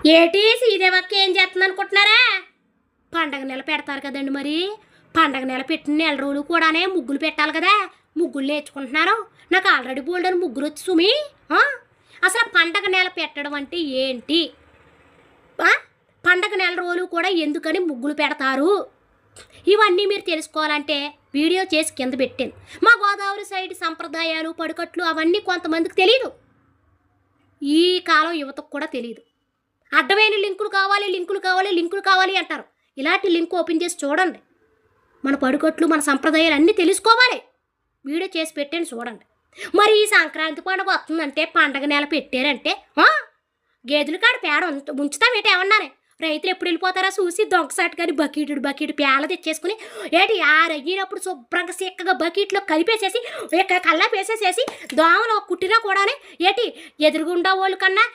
ఏటి సీదేవక్క ఏం చేస్తుంది అనుకుంటున్నారా? పండగ నెల పెడతారు కదండి. మరి పండగ నెల పెట్టిన నెల రోజులు కూడానే ముగ్గులు పెట్టాలి కదా. ముగ్గులు నేర్చుకుంటున్నారు. నాకు ఆల్రెడీ బోల్డని ముగ్గురు వచ్చి సుమి. అసలు పండగ నెల పెట్టడం అంటే ఏంటి? పండగ నెల రోజులు కూడా ఎందుకని ముగ్గులు పెడతారు? ఇవన్నీ మీరు తెలుసుకోవాలంటే వీడియో చేసి కింద పెట్టాను. మా గోదావరి సైడ్ సంప్రదాయాలు పడుకట్లు అవన్నీ కొంతమందికి తెలియదు. ఈ కాలం యువతకు కూడా తెలియదు. అడ్డమైన లింకులు కావాలి లింకులు కావాలి అంటారు. ఇలాంటి లింక్ ఓపెన్ చేసి చూడండి. మన పడుకట్లు మన సంప్రదాయాలు అన్నీ తెలుసుకోవాలి. వీడియో చేసి పెట్టాను చూడండి. మరి ఈ సంక్రాంతి పండుగ వస్తుందంటే పండగ నెల పెట్టారంటే గేదెల కాడ పేడ ఉంచుతామేటి ఏమన్నానే? రైతులు ఎప్పుడు వెళ్ళిపోతారా చూసి దొంగసాటు కానీ బకెట్ పేల తెచ్చేసుకుని ఏటి ఆరయ్యినప్పుడు శుభ్రంగా సిక్కగా బకెట్లో కలిపేసేసి కల్లా వేసేసేసి దోమలు కుట్టినా కూడానే ఏటి ఎదురుగుండా వాళ్ళు కన్నా